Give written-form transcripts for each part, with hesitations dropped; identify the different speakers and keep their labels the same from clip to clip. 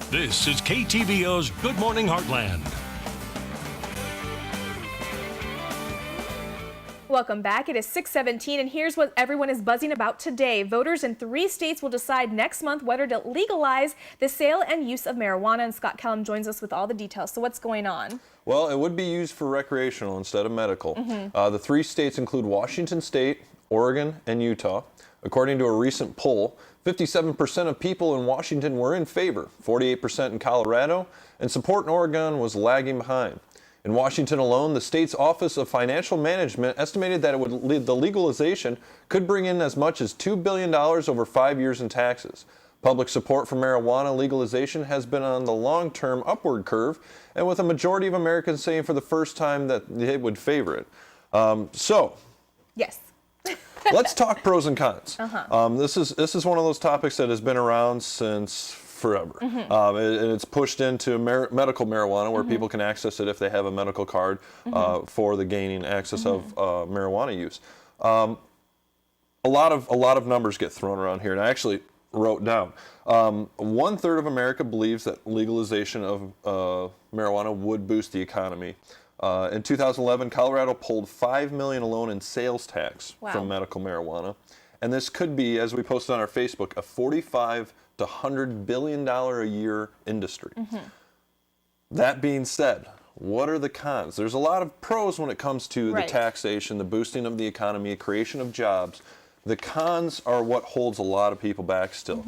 Speaker 1: This is KTVO's Good Morning Heartland.
Speaker 2: Welcome back. It is 6:17, and here's what everyone is buzzing about today. Voters in 3 states will decide next month whether to legalize the sale and use of marijuana, and Scott Kellum joins us with all the details. So what's going on?
Speaker 3: Well, it would be used for recreational instead of medical. The 3 states include Washington State, Oregon, and Utah. According to a recent poll, 57% of people in Washington were in favor, 48% in Colorado, and support in Oregon was lagging behind. In Washington alone, the state's Office of Financial Management estimated that the legalization could bring in as much as $2 billion over 5 years in taxes. Public support for marijuana legalization has been on the long-term upward curve, and with a majority of Americans saying for the first time that they would favor it.
Speaker 2: Yes.
Speaker 3: Let's talk pros and cons. This is one of those topics that has been around since forever. It's pushed into medical marijuana, where people can access it if they have a medical card for the gaining access of marijuana use. A lot of numbers get thrown around here, and I actually wrote down 1/3 of America believes that legalization of marijuana would boost the economy. In 2011, Colorado pulled $5 million alone in sales tax from medical marijuana. And this could be, as we posted on our Facebook, a $45 to $100 billion a year industry. That being said, what are the cons? There's a lot of pros when it comes to the taxation, the boosting of the economy, creation of jobs. The cons are what holds a lot of people back still.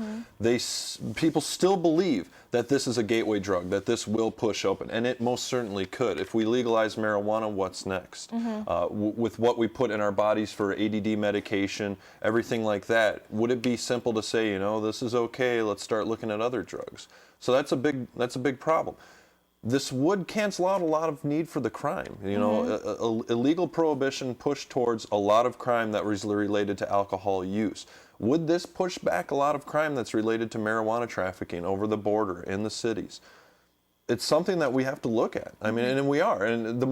Speaker 3: People still believe that this is a gateway drug, that this will push open, and it most certainly could. If we legalize marijuana, what's next? With what we put in our bodies for ADD medication, everything like that, would it be simple to say, this is okay, let's start looking at other drugs? So that's a big problem. This would cancel out a lot of need for the crime. Illegal prohibition pushed towards a lot of crime that was related to alcohol use. Would this push back a lot of crime that's related to marijuana trafficking over the border in the cities? It's something that we have to look at. I mean, and we are. And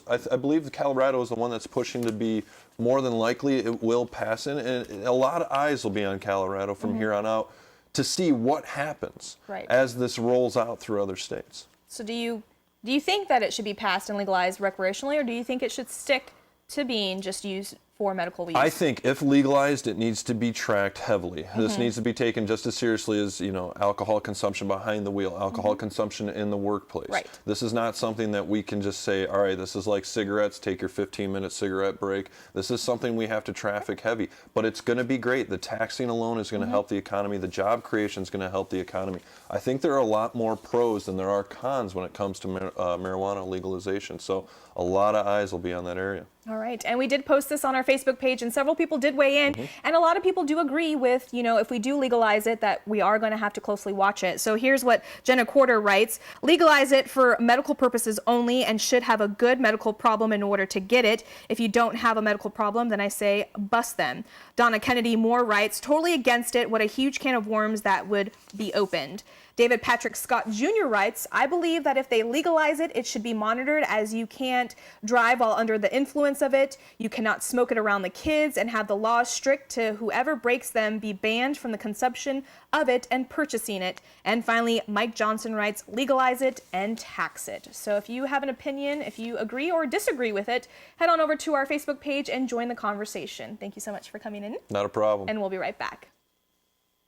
Speaker 3: I believe Colorado is the one that's pushing to be more than likely it will pass in. And a lot of eyes will be on Colorado from here on out to see what happens as this rolls out through other states.
Speaker 2: So do you think that it should be passed and legalized recreationally, or do you think it should stick to being just used for medical use?
Speaker 3: I think if legalized, it needs to be tracked heavily. This needs to be taken just as seriously as, alcohol consumption behind the wheel, alcohol consumption in the workplace. This is not something that we can just say, all right, this is like cigarettes, take your 15-minute cigarette break. This is something we have to traffic heavy, but it's going to be great. The taxing alone is going to help the economy. The job creation is going to help the economy. I think there are a lot more pros than there are cons when it comes to marijuana legalization. So a lot of eyes will be on that area.
Speaker 2: All right, and we did post this on our Facebook page, and several people did weigh in, and a lot of people do agree with, if we do legalize it, that we are going to have to closely watch it. So here's what Jenna Quarter writes: legalize it for medical purposes only, and should have a good medical problem in order to get it. If you don't have a medical problem, then I say bust them. Donna Kennedy Moore writes, totally against it. What a huge can of worms that would be opened. David Patrick Scott Jr. writes, I believe that if they legalize it, it should be monitored, as you can't drive while under the influence of it. You cannot smoke it around the kids, and have the laws strict to whoever breaks them be banned from the consumption of it and purchasing it. And finally, Mike Johnson writes, legalize it and tax it. So if you have an opinion, if you agree or disagree with it, head on over to our Facebook page and join the conversation. Thank you so much for coming in.
Speaker 3: Not a problem.
Speaker 2: And we'll be right back.